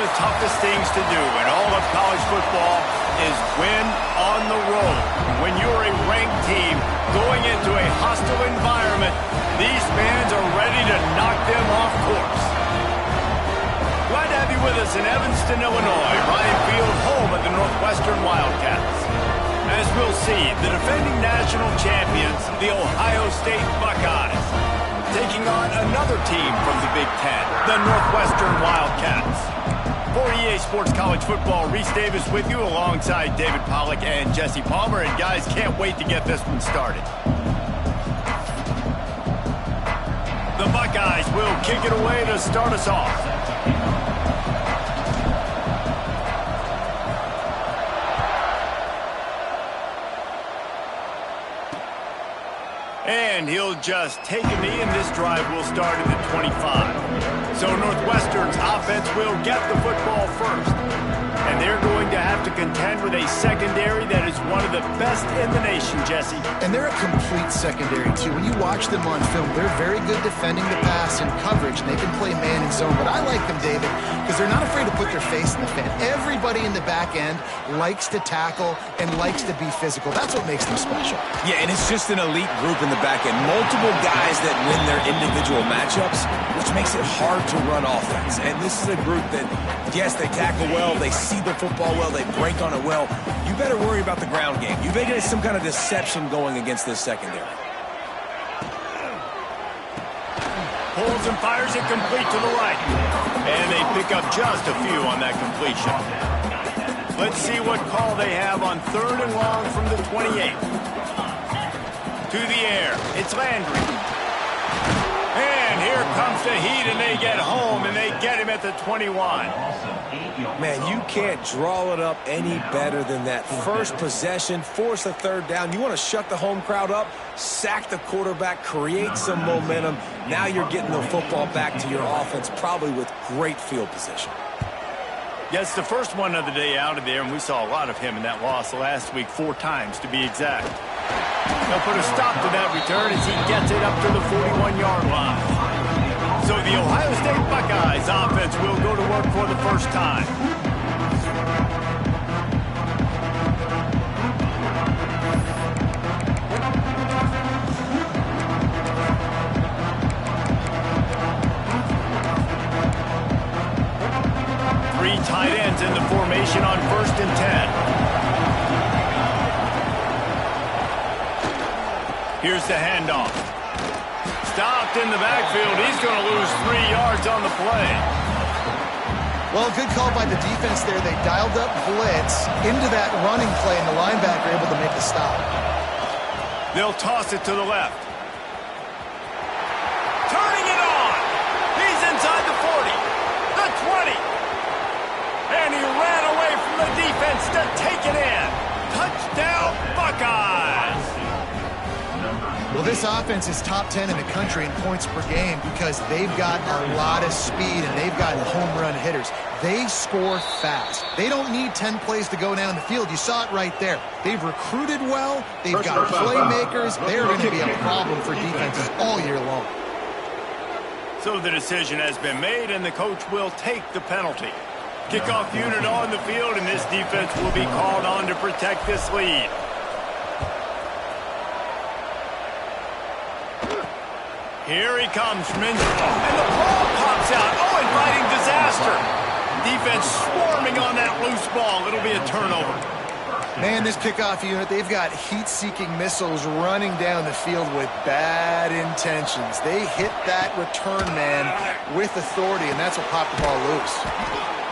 the toughest things to do in all of college football is win on the road. When you're a ranked team going into a hostile environment, these fans are ready to knock them off course. Glad to have you with us in Evanston, Illinois, Ryan Field, home of the Northwestern Wildcats. As we'll see, the defending national champions, the Ohio State Buckeyes, taking on another team from the Big Ten, the Northwestern Wildcats. For EA Sports College Football, Reese Davis with you alongside David Pollack and Jesse Palmer. And guys, can't wait to get this one started. The Buckeyes will kick it away to start us off. And he'll just take a knee, and this drive will start at the 25. So Northwestern's offense will get the football first. And they're going to have to contend with a secondary that is one of the best in the nation, Jesse. And they're a complete secondary, too. When you watch them on film, they're very good defending the pass and coverage, and they can play man and zone. But I like them, David, because they're not afraid to put their face in the fan. Everybody in the back end likes to tackle and likes to be physical. That's what makes them special. Yeah, and it's just an elite group in the back end. Multiple guys that win their individual matchups, which makes it hard to run offense. And this is a group that, yes, they tackle well, they see the football well, they break on it well. You better worry about the ground game. You better get some kind of deception going against this secondary. Pulls and fires it complete to the right. And they pick up just a few on that completion. Let's see what call they have on 3rd and long from the 28. To the air, it's Landry. And here comes the heat, and they get home, and they get him at the 21. Man, you can't draw it up any better than that. First possession, force a 3rd down. You want to shut the home crowd up, sack the quarterback, create some momentum. Now you're getting the football back to your offense, probably with great field position. Gets the first one of the day out of there, and we saw a lot of him in that loss last week, 4 times to be exact. They'll put a stop to that return as he gets it up to the 41-yard line. So the Ohio State Buckeyes offense will go to work for the first time. Three tight ends in the formation on 1st and 10. Here's the handoff. Stopped in the backfield. He's going to lose 3 yards on the play. Well, good call by the defense there. They dialed up blitz into that running play, and the linebacker able to make the stop. They'll toss it to the left. Turning it on. He's inside the 40, the 20. And he ran away from the defense to take it in. Touchdown, Buckeyes. Well, this offense is top 10 in the country in points per game because they've got a lot of speed and they've got home run hitters. They score fast. They don't need 10 plays to go down the field. You saw it right there. They've recruited well. They've got playmakers. They're going to be a problem for defenses all year long. So the decision has been made, and the coach will take the penalty. Kickoff unit on the field, and this defense will be called on to protect this lead. Here he comes from inside, and the ball pops out. Oh, inviting disaster. Defense swarming on that loose ball. It'll be a turnover. Man, this kickoff unit, they've got heat-seeking missiles running down the field with bad intentions. They hit that return man with authority, and that's what popped the ball loose.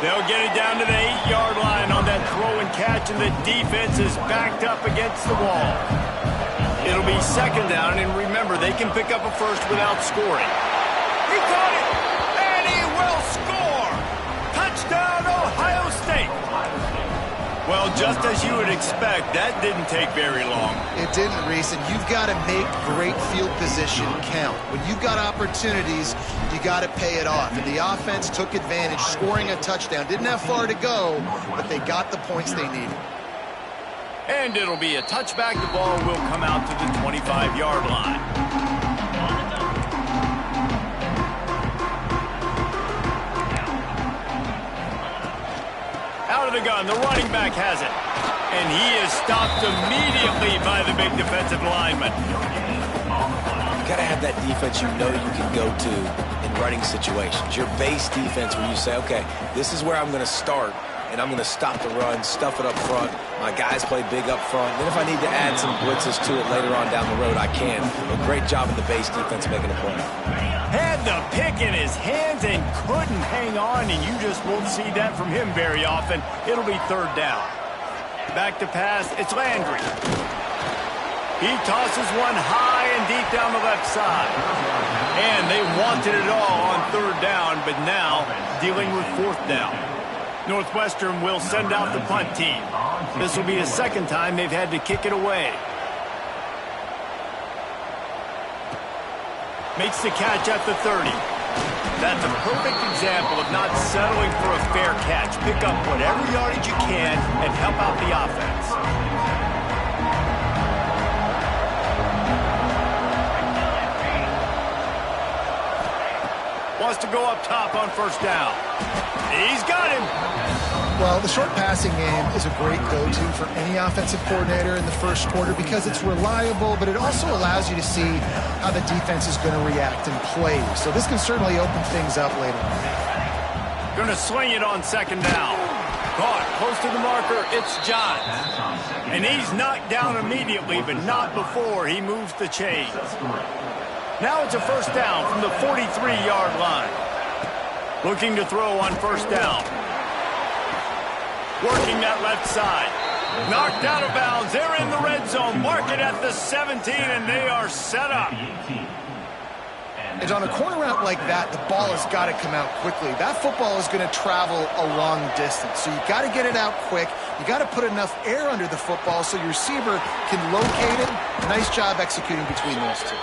They'll get it down to the 8-yard line on that throw and catch, and the defense is backed up against the wall. It'll be 2nd down, and remember, they can pick up a first without scoring. He caught it, and he will score! Touchdown, Ohio State! Well, just as you would expect, that didn't take very long. It didn't, Reese, and you've got to make great field position count. When you've got opportunities, you got to pay it off. And the offense took advantage, scoring a touchdown. Didn't have far to go, but they got the points they needed. And it'll be a touchback. The ball will come out to the 25-yard line. the gun. The running back has it. And he is stopped immediately by the big defensive lineman. You got to have that defense you know you can go to in running situations. Your base defense where you say, okay, this is where I'm going to start, and I'm going to stop the run, stuff it up front. My guys play big up front. Then if I need to add some blitzes to it later on down the road, I can. A great job of the base defense making a play. Had the pick in his hands and couldn't hang on, and you just won't see that from him very often. It'll be third down. Back to pass, it's Landry. He tosses one high and deep down the left side. And they wanted it all on third down, but now dealing with fourth down. Northwestern will send out the punt team. This will be the second time they've had to kick it away. Makes the catch at the 30. That's a perfect example of not settling for a fair catch. Pick up whatever yardage you can and help out the offense. Wants to go up top on first down. He's got him. Well, the short passing game is a great go-to for any offensive coordinator in the first quarter because it's reliable, but it also allows you to see how the defense is going to react and play. So this can certainly open things up later on. Going to sling it on second down. Caught close to the marker. It's Johns. And he's knocked down immediately, but not before he moves the chains. Now it's a first down from the 43-yard line. Looking to throw on first down. Working that left side. Knocked out of bounds. They're in the red zone. Mark it at the 17, and they are set up. And on a corner route like that, the ball has got to come out quickly. That football is going to travel a long distance. So you got to get it out quick. You got to put enough air under the football so your receiver can locate it. Nice job executing between those two.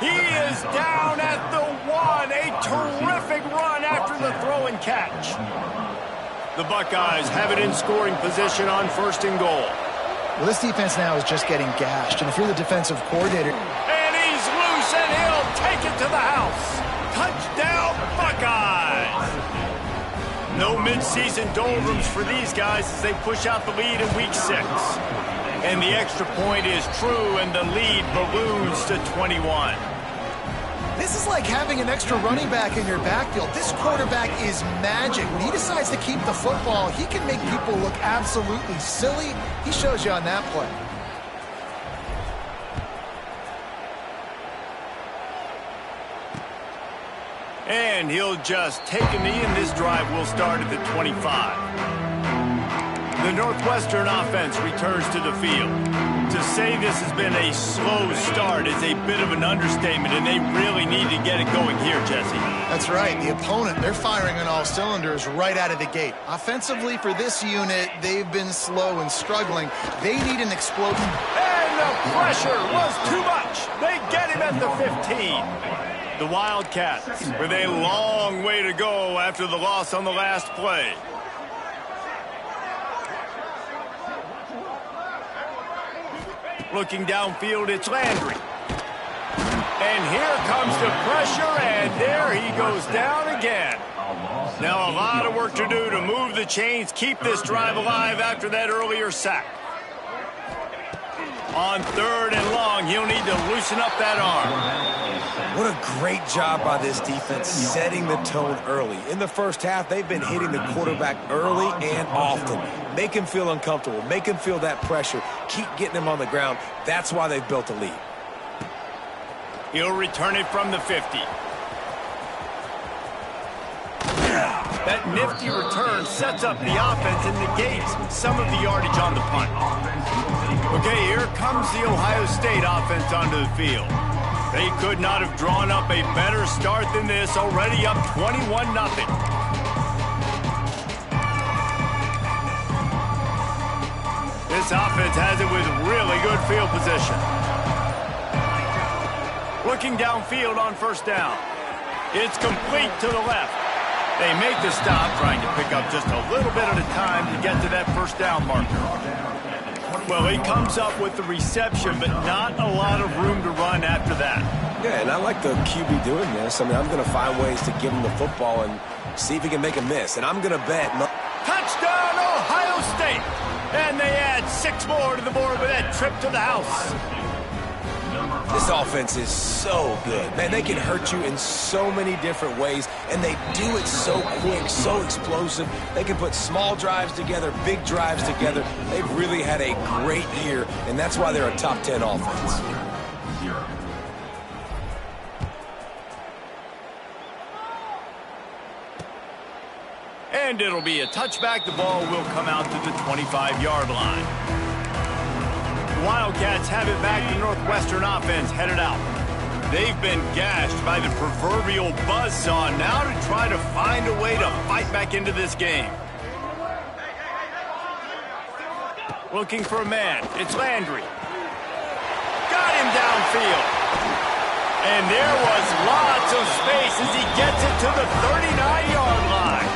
He is down at the 1. A terrific run after the throw and catch. The Buckeyes have it in scoring position on first and goal. Well, this defense now is just getting gashed. And if you're the defensive coordinator... And he's loose, and he'll take it to the house. Touchdown, Buckeyes. No midseason doldrums for these guys as they push out the lead in Week 6. And the extra point is true, and the lead balloons to 21. This is like having an extra running back in your backfield. This quarterback is magic. When he decides to keep the football, he can make people look absolutely silly. He shows you on that play. And he'll just take a knee, and this drive will start at the 25. The Northwestern offense returns to the field. To say this has been a slow start is a bit of an understatement, and they really need to get it going here, Jesse. That's right. The opponent, they're firing on all cylinders right out of the gate. Offensively, for this unit, they've been slow and struggling. They need an explosion. And the pressure was too much. They get him at the 15. The Wildcats with a long way to go after the loss on the last play. Looking downfield, it's Landry. And here comes the pressure, and there he goes down again. Now a lot of work to do to move the chains, keep this drive alive after that earlier sack. On third and long, he'll need to loosen up that arm. What a great job by this defense setting the tone early. In the first half, they've been hitting the quarterback early and often. Make him feel uncomfortable. Make him feel that pressure. Keep getting him on the ground. That's why they've built a lead. He'll return it from the 50. That nifty return sets up the offense and negates some of the yardage on the punt. Okay, here comes the Ohio State offense onto the field. They could not have drawn up a better start than this, already up 21-0. This offense has it with really good field position. Looking downfield on first down. It's complete to the left. They make the stop, trying to pick up just a little bit at a time to get to that first down marker. Well, he comes up with the reception, but not a lot of room to run after that. Yeah, and I like the QB doing this. I mean, I'm going to find ways to give him the football and see if he can make a miss. And I'm going to bet... Touchdown, Ohio And they add 6 more to the board with that trip to the house. This offense is so good. Man, they can hurt you in so many different ways, and they do it so quick, so explosive. They can put small drives together, big drives together. They've really had a great year, and that's why they're a top 10 offense. And it'll be a touchback. The ball will come out to the 25-yard line. The Wildcats have it back. The Northwestern offense headed out. They've been gashed by the proverbial buzzsaw now to try to find a way to fight back into this game. Looking for a man. It's Landry. Got him downfield. And there was lots of space as he gets it to the 39-yard line.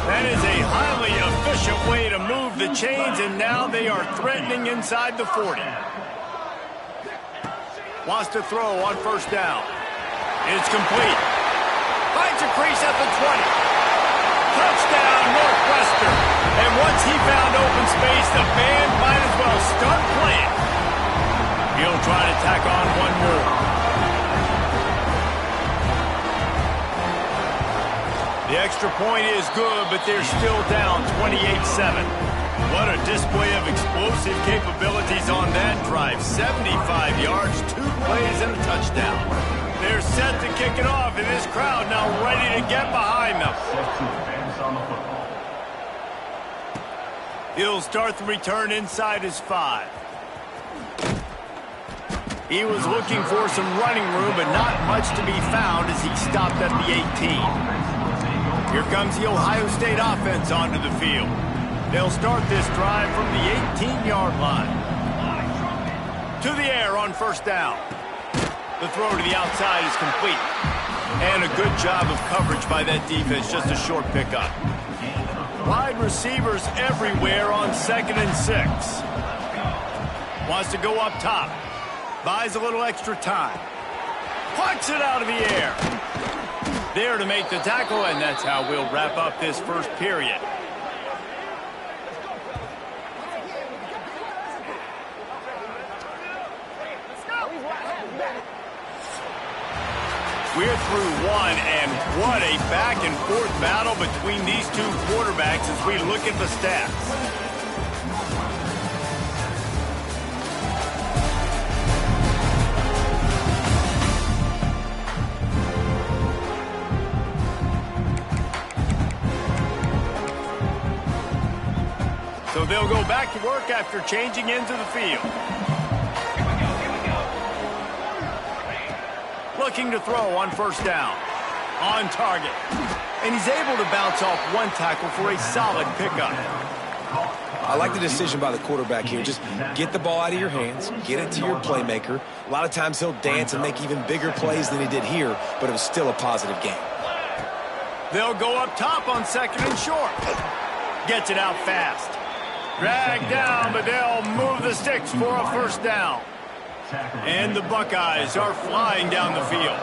That is a highly efficient way to move the chains, and now they are threatening inside the 40. Wants to throw on first down. It's complete. Finds a crease at the 20. Touchdown, Northwestern. And once he found open space, the band might as well start playing. He'll try to tack on one more. The extra point is good, but they're still down 28-7. What a display of explosive capabilities on that drive. 75 yards, 2 plays, and a touchdown. They're set to kick it off, and this crowd now ready to get behind them. He'll start the return inside his 5. He was looking for some running room, but not much to be found as he stopped at the 18. Here comes the Ohio State offense onto the field. They'll start this drive from the 18-yard line. To the air on first down. The throw to the outside is complete. And a good job of coverage by that defense, just a short pickup. Wide receivers everywhere on 2nd and 6. Wants to go up top. Buys a little extra time. Punts it out of the air. There to make the tackle, and that's how we'll wrap up this first period. We're through one, and what a back-and-forth battle between these two quarterbacks as we look at the stats. So they'll go back to work after changing into the field. Looking to throw on first down. On target. And he's able to bounce off one tackle for a solid pickup. I like the decision by the quarterback here. Just get the ball out of your hands, get it to your playmaker. A lot of times he'll dance and make even bigger plays than he did here, but it was still a positive game. They'll go up top on 2nd and short. Gets it out fast. Dragged down, but they'll move the sticks for a first down. And the Buckeyes are flying down the field.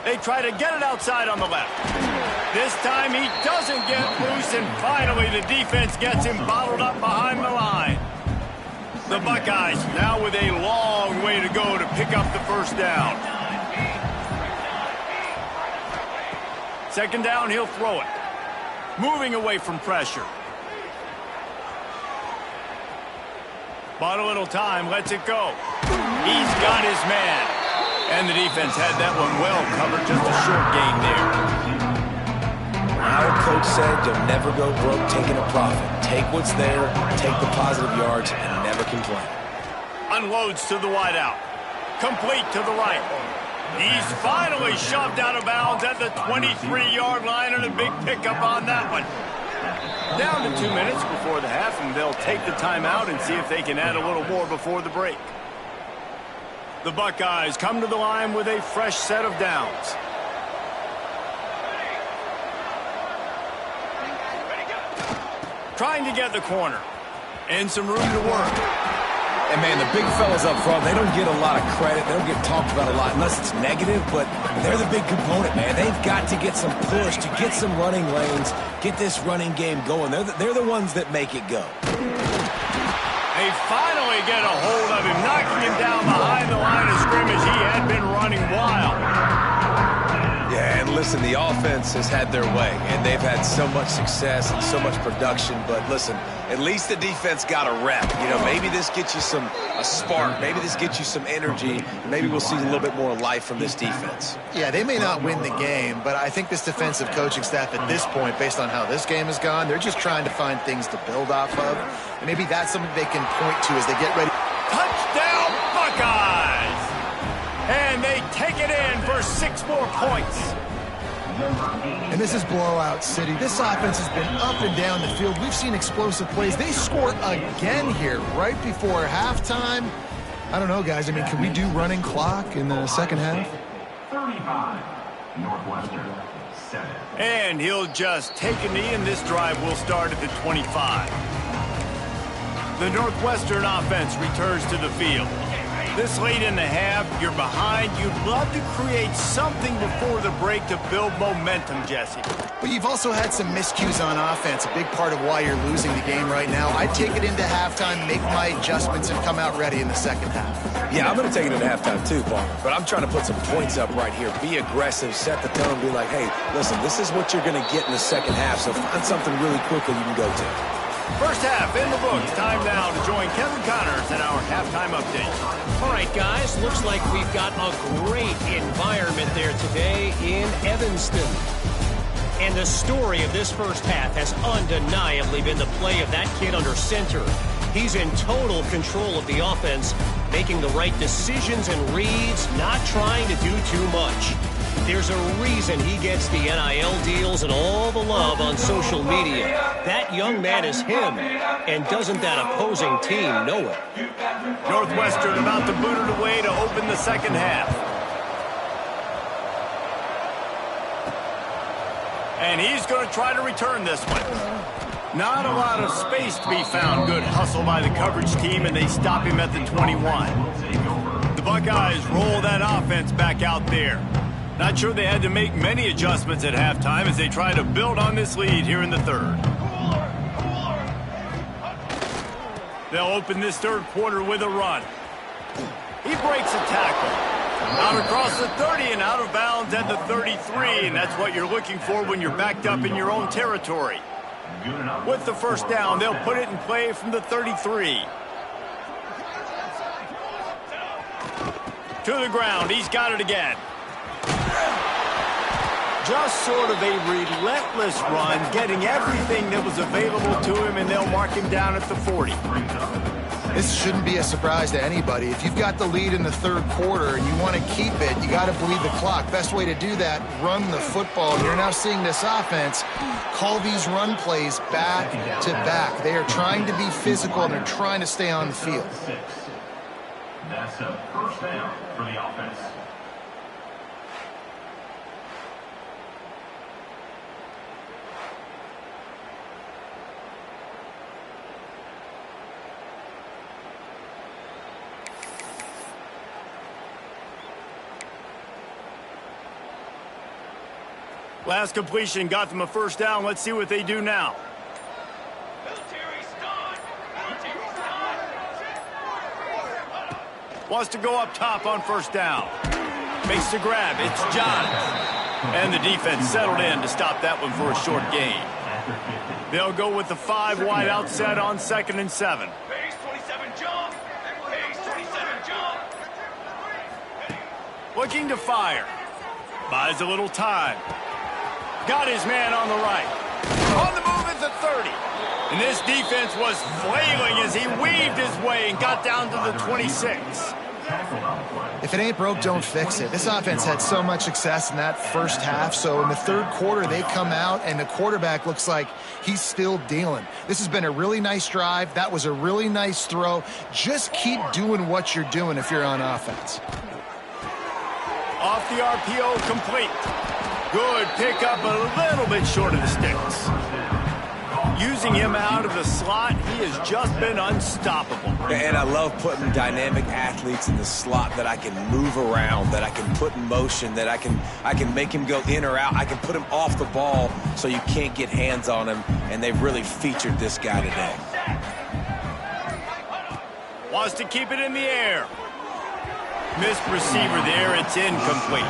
They try to get it outside on the left. This time he doesn't get loose, and finally the defense gets him bottled up behind the line. The Buckeyes now with a long way to go to pick up the first down. 2nd down, he'll throw it. Moving away from pressure. Bought a little time, lets it go. He's got his man. And the defense had that one well covered, just a short gain there. Our coach said you'll never go broke taking a profit. Take what's there, take the positive yards, and never complain. Unloads to the wideout. Complete to the right. He's finally shoved out of bounds at the 23-yard line, and a big pickup on that one. Down to 2 minutes before the half, and they'll take the timeout and see if they can add a little more before the break. The Buckeyes come to the line with a fresh set of downs. Trying to get the corner. And some room to work. And, man, the big fellas up front, they don't get a lot of credit. They don't get talked about a lot unless it's negative, but they're the big component, man. They've got to get some push, to get some running lanes, get this running game going. They're the ones that make it go. They finally get a hold of him, knocking him down behind the line of scrimmage. He had been running wild. Yeah, and listen, the offense has had their way, and they've had so much success and so much production. But listen, at least the defense got a rep. You know, maybe this gets you a spark. Maybe this gets you some energy. Maybe we'll see a little bit more life from this defense. Yeah, they may not win the game, but I think this defensive coaching staff at this point, based on how this game has gone, they're just trying to find things to build off of. And maybe that's something they can point to as they get ready. Touchdown, Buckeyes! And they take it in for 6 more points. And this is blowout city. This offense has been up and down the field. We've seen explosive plays. They scored again here right before halftime. I don't know, guys. I mean, can we do running clock in the second half? 35, Northwestern, 7. And he'll just take a knee, and this drive will start at the 25. The Northwestern offense returns to the field. This late in the half, you're behind. You'd love to create something before the break to build momentum, Jesse. But you've also had some miscues on offense, a big part of why you're losing the game right now. I'd take it into halftime, make my adjustments, and come out ready in the second half. Yeah, I'm going to take it into halftime too, Paul. But I'm trying to put some points up right here. Be aggressive, set the tone, be like, hey, listen, this is what you're going to get in the second half, so find something really quickly you can go to. First half in the books. Time now to join Kevin Connors in our halftime update. All right, guys, looks like we've got a great environment there today in Evanston. And the story of this first half has undeniably been the play of that kid under center. He's in total control of the offense, making the right decisions and reads, not trying to do too much. There's a reason he gets the NIL deals and all the love on social media. That young man is him, and doesn't that opposing team know it? Northwestern about to boot it away to open the second half. And he's going to try to return this one. Not a lot of space to be found. Good hustle by the coverage team, and they stop him at the 21. The Buckeyes roll that offense back out there. Not sure they had to make many adjustments at halftime as they try to build on this lead here in the third. They'll open this third quarter with a run. He breaks a tackle. Out across the 30 and out of bounds at the 33, and that's what you're looking for when you're backed up in your own territory. With the first down, they'll put it in play from the 33. To the ground, he's got it again. Just sort of a relentless run, getting everything that was available to him, and they'll mark him down at the 40. This shouldn't be a surprise to anybody. If you've got the lead in the third quarter and you want to keep it, you got to bleed the clock. Best way to do that, run the football. And you're now seeing this offense call these run plays back to back. They are trying to be physical, and they're trying to stay on the field. That's a first down for the offense. Last completion got them a first down. Let's see what they do now. Wants to go up top on first down. Makes the grab. It's Johns. And the defense settled in to stop that one for a short gain. They'll go with the 5 wide outset on 2nd and 7. Base 27 jump. Base 27 jump. Looking to fire. Buys a little time. Got his man on the right. On the move at the 30. And this defense was flailing as he weaved his way and got down to the 26. If it ain't broke, don't fix it. This offense had so much success in that first half, so in the third quarter they come out and the quarterback looks like he's still dealing. This has been a really nice drive. That was a really nice throw. Just keep doing what you're doing if you're on offense. Off the RPO, complete. Good pickup, a little bit short of the sticks. Using him out of the slot, he has just been unstoppable. And I love putting dynamic athletes in the slot that I can move around, that I can put in motion, that I can make him go in or out. I can put him off the ball so you can't get hands on him, and they've really featured this guy today. Wants to keep it in the air. Missed receiver there, it's incomplete.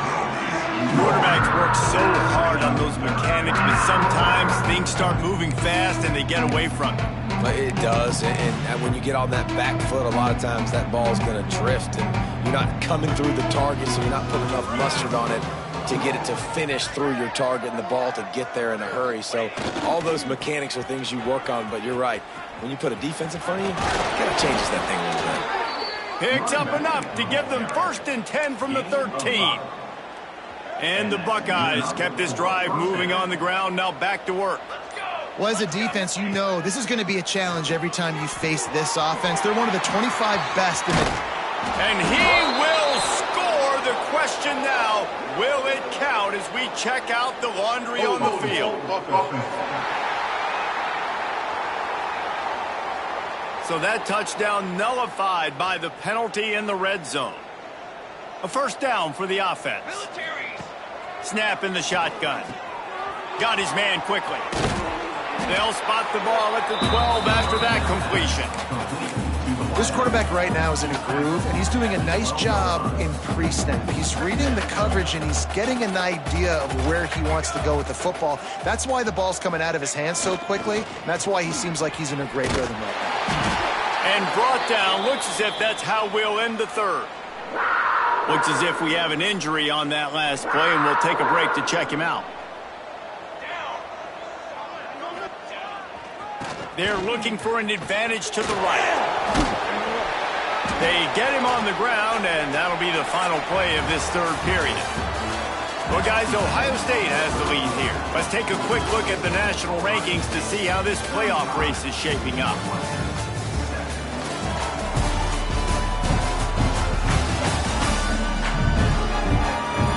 Quarterbacks work so hard on those mechanics, but sometimes things start moving fast and they get away from it. But it does, and when you get on that back foot, a lot of times that ball's going to drift, and you're not coming through the target, so you're not putting enough mustard on it to get it to finish through your target and the ball to get there in a hurry. So all those mechanics are things you work on, but you're right. When you put a defense in front of you, it kind of changes that thing a little bit. Picks up enough to give them 1st and 10 from the 13. And the Buckeyes kept this drive moving on the ground, now back to work. Well, as a defense, you know this is going to be a challenge every time you face this offense. They're one of the 25 best in the... And he will score. The question now, will it count as we check out the laundry on the field? So that touchdown nullified by the penalty in the red zone. A 1st down for the offense. Snap in the shotgun. Got his man quickly. They'll spot the ball at the 12 after that completion. This quarterback right now is in a groove, and he's doing a nice job in pre-snap. He's reading the coverage, and he's getting an idea of where he wants to go with the football. That's why the ball's coming out of his hands so quickly, and that's why he seems like he's in a great rhythm right now. And brought down. Looks as if that's how we'll end the 3rd. Looks as if we have an injury on that last play, and we'll take a break to check him out. They're looking for an advantage to the right. They get him on the ground, and that'll be the final play of this 3rd period. Well, guys, Ohio State has the lead here. Let's take a quick look at the national rankings to see how this playoff race is shaping up.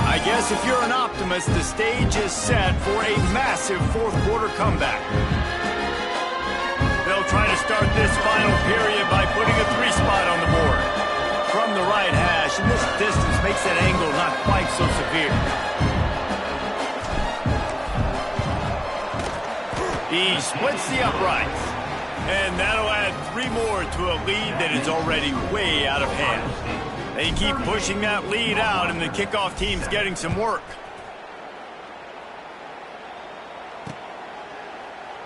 I guess if you're an optimist, the stage is set for a massive 4th quarter comeback. They'll try to start this final period by putting a 3 spot on the board. From the right hash, and this distance makes that angle not quite so severe. He splits the uprights. And that'll add 3 more to a lead that is already way out of hand. They keep pushing that lead out, and the kickoff team's getting some work.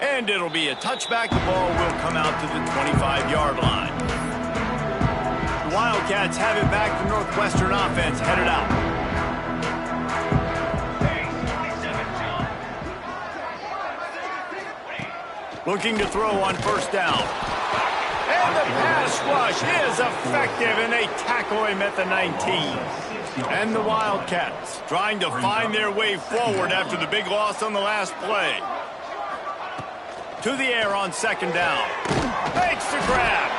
And it'll be a touchback. The ball will come out to the 25-yard line. The Wildcats have it back. The Northwestern offense headed out. Looking to throw on 1st down. And the pass rush is effective, and they tackle him at the 19. And the Wildcats trying to find their way forward after the big loss on the last play. To the air on 2nd down. Makes the grab.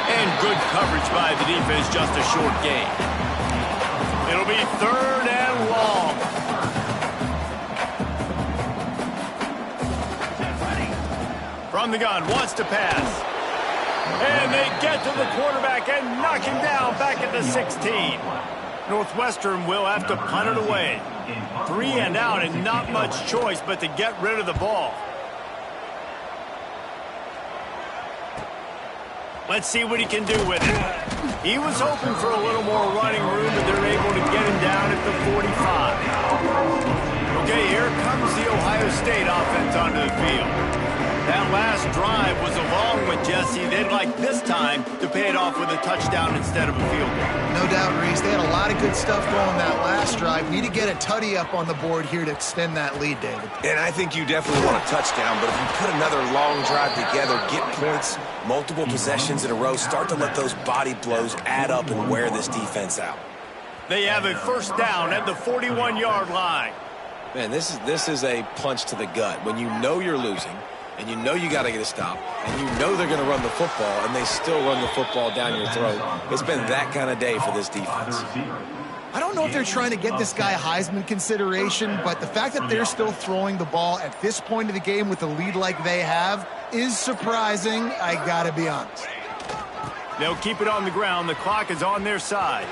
And good coverage by the defense, just a short gain. It'll be 3rd and long. From the gun, wants to pass. And they get to the quarterback and knock him down back at the 16. Northwestern will have to punt it away. 3 and out, and not much choice but to get rid of the ball. Let's see what he can do with it. He was hoping for a little more running room, but they're able to get him down at the 45. Okay, here comes the Ohio State offense onto the field. That last drive was a long one, Jesse. They'd like this time to pay it off with a touchdown instead of a field goal. No doubt, Reese. They had a lot of good stuff going that last drive. Need to get a tutty up on the board here to extend that lead, David. And I think you definitely want a touchdown, but if you put another long drive together, get points, multiple possessions in a row, start to let those body blows add up and wear this defense out. They have a 1st down at the 41-yard line. Man, this is a punch to the gut. When you know you're losing, and you know you got to get a stop, and you know they're going to run the football, and they still run the football down your throat. It's been that kind of day for this defense. I don't know if they're trying to get this guy Heisman consideration, but the fact that they're still throwing the ball at this point of the game with a lead like they have is surprising, I gotta be honest. They'll keep it on the ground. The clock is on their side.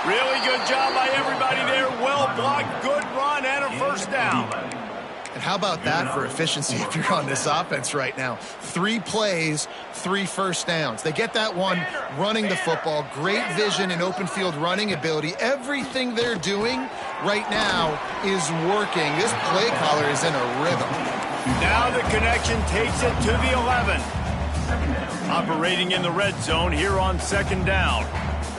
Really good job by everybody there. Well blocked, good run, and a first down. And how about that for efficiency if you're on this offense right now? 3 plays, 3 first downs. They get that one running the football. Great vision and open field running ability. Everything they're doing right now is working. This play caller is in a rhythm. Now the connection takes it to the 11. Operating in the red zone here on second down.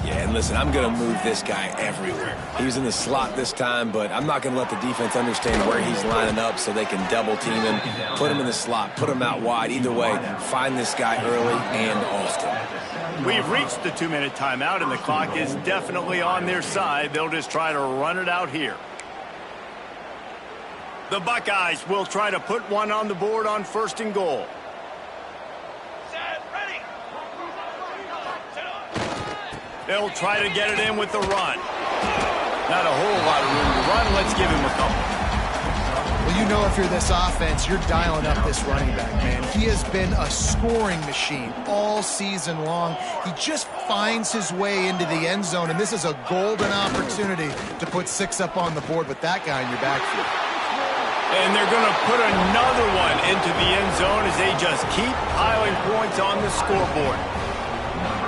Yeah, and listen, I'm going to move this guy everywhere. He was in the slot this time, but I'm not going to let the defense understand where he's lining up so they can double team him, put him in the slot, put him out wide. Either way, find this guy early and often. We've reached the 2-minute timeout, and the clock is definitely on their side. They'll just try to run it out here. The Buckeyes will try to put one on the board on 1st and goal. They'll try to get it in with the run. Not a whole lot of room to run. Let's give him a couple. Well, you know if you're this offense, you're dialing up this running back, man. He has been a scoring machine all season long. He just finds his way into the end zone, and this is a golden opportunity to put 6 up on the board with that guy in your backfield. And they're going to put another one into the end zone as they just keep piling points on the scoreboard.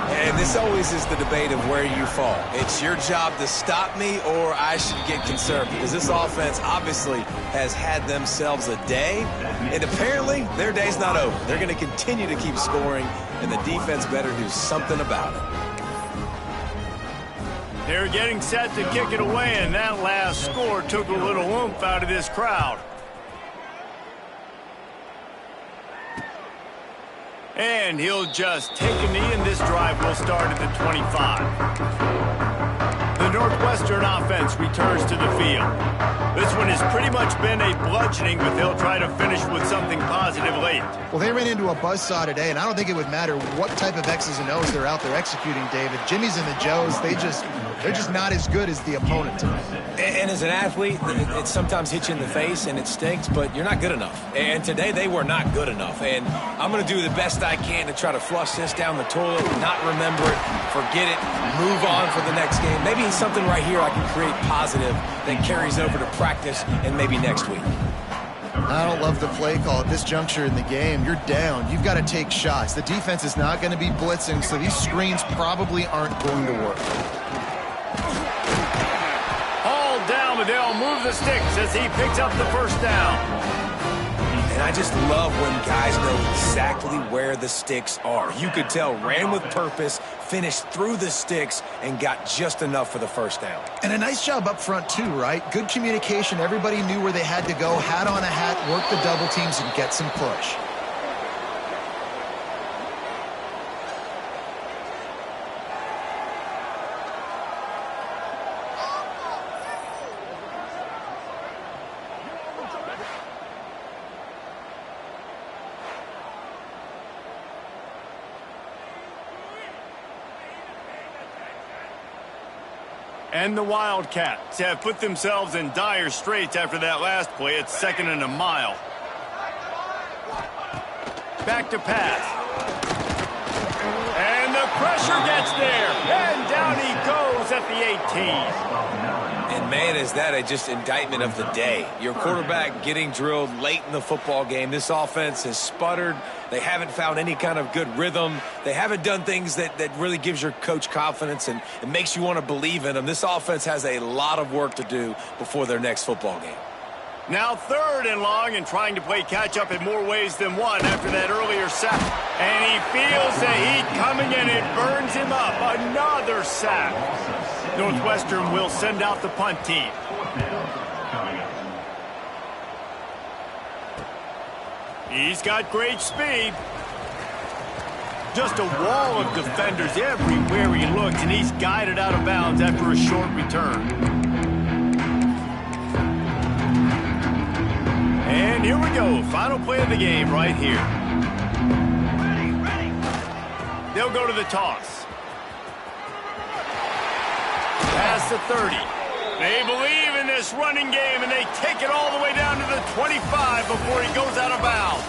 And this always is the debate of where you fall. It's your job to stop me, or I should get concerned, because this offense obviously has had themselves a day, and apparently their day's not over. They're going to continue to keep scoring, and the defense better do something about it. They're getting set to kick it away, and that last score took a little oomph out of this crowd. And he'll just take a knee, and this drive will start at the 25. The Northwestern offense returns to the field. This one has pretty much been a bludgeoning, but they'll try to finish with something positive late. Well, they ran into a buzzsaw today, and I don't think it would matter what type of X's and O's they're out there executing, David. Jimmy's and the Joes, they're just not as good as the opponent tonight. And as an athlete, it sometimes hits you in the face and it stinks, but you're not good enough. And today they were not good enough. And I'm going to do the best I can to try to flush this down the toilet, not remember it, forget it, move on for the next game. Maybe something right here I can create positive that carries over to practice and maybe next week. I don't love the play call at this juncture in the game. You're down. You've got to take shots. The defense is not going to be blitzing, so these screens probably aren't going to work. Down, but they'll move the sticks as he picks up the first down. And I just love when guys know exactly where the sticks are. You could tell, ran with purpose, finished through the sticks, and got just enough for the first down. And a nice job up front too, right? Good communication. Everybody knew where they had to go, hat on a hat, work the double teams, and get some push. And the Wildcats have put themselves in dire straits after that last play. It's 2nd and a mile. Back to pass. And the pressure gets there. And down he goes at the 18. And man, is that just indictment of the day. Your quarterback getting drilled late in the football game. This offense has sputtered. They haven't found any kind of good rhythm. They haven't done things that really gives your coach confidence and makes you want to believe in them. This offense has a lot of work to do before their next football game. Now 3rd and long, and trying to play catch-up in more ways than one after that earlier sack. And he feels the heat coming, and it burns him up. Another sack. Northwestern will send out the punt team. He's got great speed. Just a wall of defenders everywhere he looks, and he's guided out of bounds after a short return. And here we go, final play of the game right here. They'll go to the toss. past the 30. They believe in this running game, and they take it all the way down to the 25 before he goes out of bounds.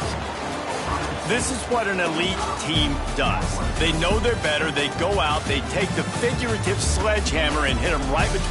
This is what an elite team does. They know they're better. They go out, they take the figurative sledgehammer and hit them right between